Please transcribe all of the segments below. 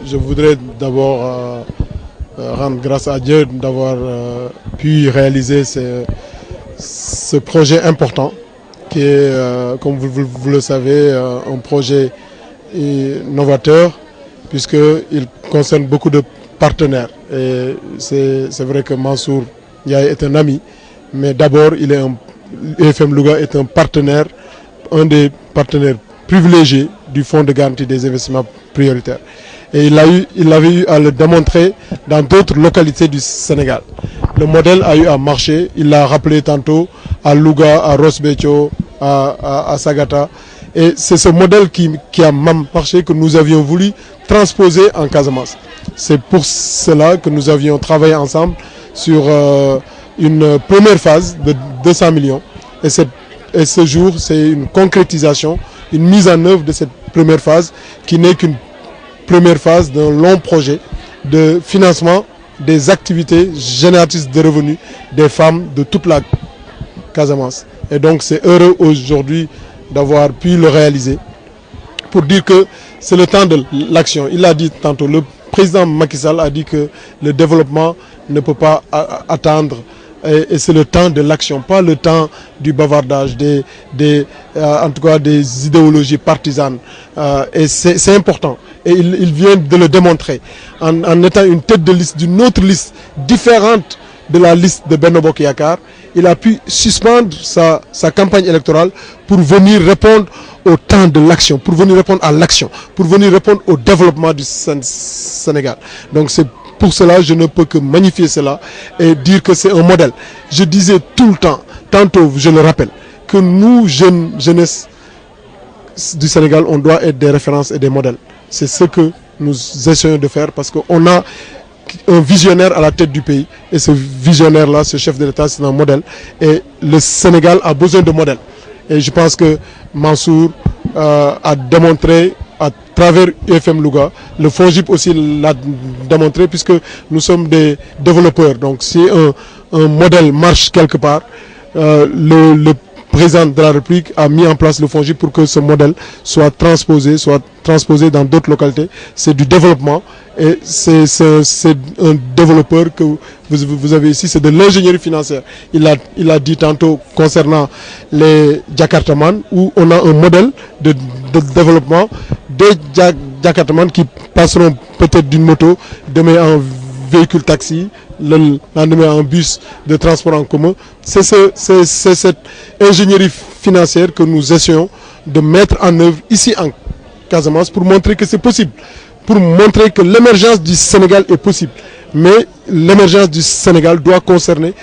je voudrais d'abord rendre grâce à Dieu d'avoir pu réaliser ce projet important qui est, comme vous le savez, un projet novateur puisqu'il concerne beaucoup de partenaires. Et c'est vrai que Mansour Ndiaye est un ami, mais d'abord UFM Louga est un partenaire, un des partenaires privilégiés du Fonds de garantie des investissements prioritaires. Et il avait eu à le démontrer dans d'autres localités du Sénégal. Le modèle a eu à marcher, il l'a rappelé tantôt à Louga, à Ross Béthio, à Sagata. Et c'est ce modèle qui a marché que nous avions voulu transposer en Casamance. C'est pour cela que nous avions travaillé ensemble sur une première phase de 200 millions. Et ce jour, c'est une concrétisation, une mise en œuvre de cette première phase qui n'est qu'une première phase d'un long projet de financement des activités génératrices de revenus des femmes de toute la Casamance. Et donc c'est heureux aujourd'hui d'avoir pu le réaliser pour dire que c'est le temps de l'action. Il l'a dit tantôt, le président Macky Sall a dit que le développement ne peut pas attendre et c'est le temps de l'action, pas le temps du bavardage, en tout cas des idéologies partisanes. Et c'est important. Et il vient de le démontrer en étant une tête de liste d'une autre liste différente de la liste de Benno Bokk Yakaar. Il a pu suspendre sa campagne électorale pour venir répondre au temps de l'action, pour venir répondre à l'action, pour venir répondre au développement du Sénégal. Donc c'est pour cela, je ne peux que magnifier cela et dire que c'est un modèle. Je disais tout le temps, tantôt je le rappelle, que nous, jeunesse du Sénégal, on doit être des références et des modèles. C'est ce que nous essayons de faire parce qu'on a un visionnaire à la tête du pays. Et ce visionnaire-là, ce chef de l'État, c'est un modèle. Et le Sénégal a besoin de modèles. Et je pense que Mansour a démontré à travers UFM Louga, le FONGIP aussi l'a démontré puisque nous sommes des développeurs. Donc si un modèle marche quelque part, le président de la République a mis en place le FONGIP pour que ce modèle soit transposé dans d'autres localités. C'est du développement et c'est un développeur que vous avez ici, c'est de l'ingénierie financière. Il a dit tantôt concernant les Jakartaman où on a un modèle de développement des Jakartaman qui passeront peut-être d'une moto, demain en véhicule taxi, le lendemain en bus de transport en commun. C'est cette ingénierie financière que nous essayons de mettre en œuvre ici en Casamance pour montrer que c'est possible, pour montrer que l'émergence du Sénégal est possible. Mais l'émergence du Sénégal doit concerner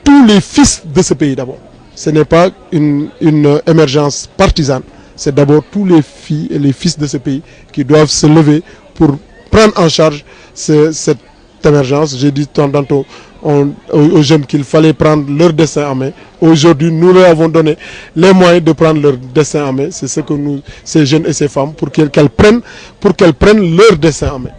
tous les fils de ce pays d'abord. Ce n'est pas une émergence partisane. C'est d'abord tous les filles et les fils de ce pays qui doivent se lever pour prendre en charge cette émergence. J'ai dit tantôt aux jeunes qu'il fallait prendre leur destin en main. Aujourd'hui, nous leur avons donné les moyens de prendre leur destin en main. C'est ce que nous, ces jeunes et ces femmes, pour qu'elles prennent leur destin en main.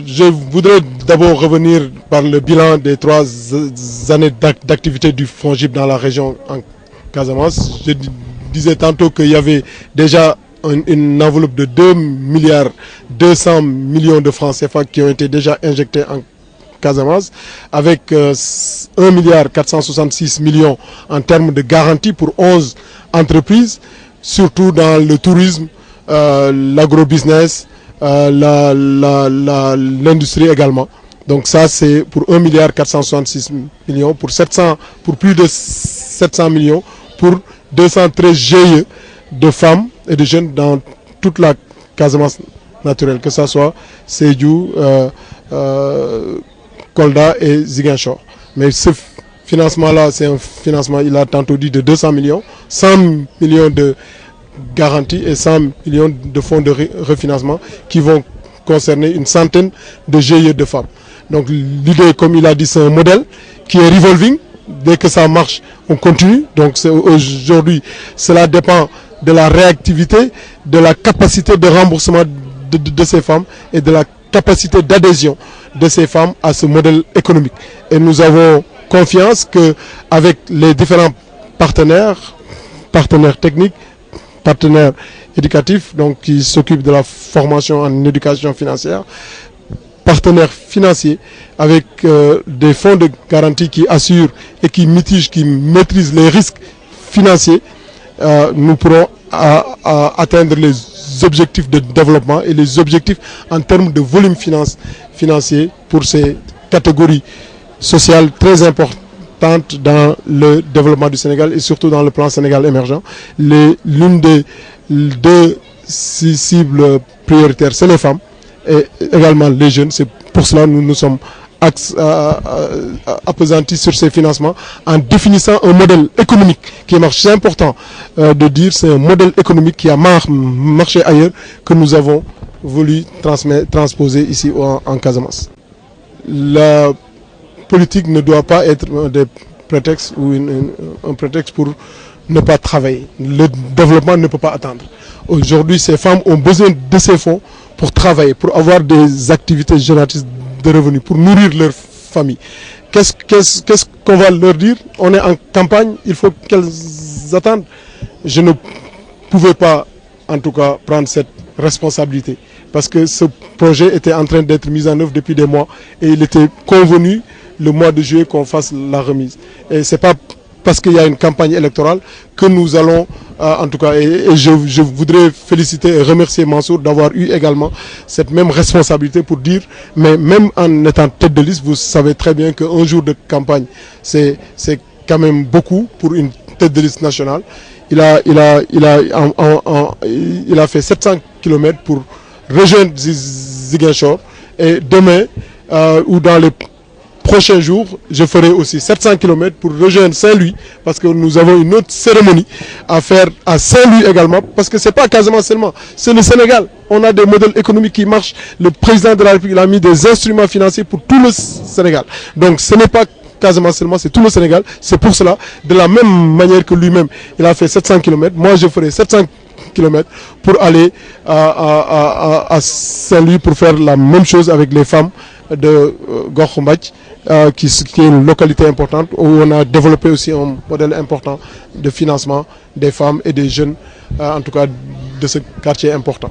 Je voudrais d'abord revenir par le bilan des 3 années d'activité du FONGIP dans la région en Casamance. Je disais tantôt qu'il y avait déjà une enveloppe de 2,2 milliards de francs CFA qui ont été déjà injectés en Casamance, avec 1,466 milliard en termes de garantie pour 11 entreprises, surtout dans le tourisme, l'agrobusiness, l'industrie également. Donc ça c'est pour 1,466 milliard pour plus de 700 millions pour 213 GIE de femmes et de jeunes dans toute la Casamance naturelle, que ce soit Sédhiou, Kolda et Ziguinchor. Mais ce financement-là, c'est un financement, il a tantôt dit, de 200 millions, 100 millions de garanties et 100 millions de fonds de refinancement qui vont concerner une centaine de GIE de femmes. Donc l'idée, comme il a dit, c'est un modèle qui est revolving. Dès que ça marche, on continue. Donc aujourd'hui, cela dépend de la réactivité, de la capacité de remboursement de ces femmes et de la capacité d'adhésion de ces femmes à ce modèle économique. Et nous avons confiance qu'avec les différents partenaires partenaires techniques, partenaires éducatifs, donc qui s'occupent de la formation en éducation financière, partenaires financiers avec des fonds de garantie qui assurent et qui mitigent, qui maîtrisent les risques financiers. Nous pourrons atteindre les objectifs de développement et les objectifs en termes de volume financier pour ces catégories sociales très importantes dans le développement du Sénégal et surtout dans le plan Sénégal émergent. L'une des deux cibles prioritaires, c'est les femmes et également les jeunes. C'est pour cela que nous nous sommes appesantis sur ces financements en définissant un modèle économique qui marche. C'est important de dire, c'est un modèle économique qui a marché ailleurs que nous avons voulu transposer ici en Casamance. La politique ne doit pas être des prétextes ou un prétexte pour ne pas travailler. Le développement ne peut pas attendre. Aujourd'hui, ces femmes ont besoin de ces fonds pour travailler, pour avoir des activités génératrices de revenus, pour nourrir leur famille. Qu'est-ce qu'on va leur dire? On est en campagne, il faut qu'elles attendent. Je ne pouvais pas, en tout cas, prendre cette responsabilité parce que ce projet était en train d'être mis en œuvre depuis des mois et il était convenu le mois de juillet qu'on fasse la remise. Et c'est pas parce qu'il y a une campagne électorale que nous allons, en tout cas, et je voudrais féliciter et remercier Mansour d'avoir eu également cette même responsabilité pour dire, mais même en étant tête de liste, vous savez très bien qu'un jour de campagne, c'est quand même beaucoup pour une tête de liste nationale. Il a fait 700 km pour rejoindre Ziguinchor et demain, ou dans les prochains jours, je ferai aussi 700 km pour rejoindre Saint-Louis parce que nous avons une autre cérémonie à faire à Saint-Louis également parce que c'est pas Casamance seulement, c'est le Sénégal. On a des modèles économiques qui marchent. Le président de la République a mis des instruments financiers pour tout le Sénégal. Donc ce n'est pas Casamance seulement, c'est tout le Sénégal. C'est pour cela, de la même manière que lui-même, il a fait 700 km, moi je ferai 700 km pour aller à Saint-Louis pour faire la même chose avec les femmes de Gorkhombach, qui est une localité importante où on a développé aussi un modèle important de financement des femmes et des jeunes, en tout cas de ce quartier important.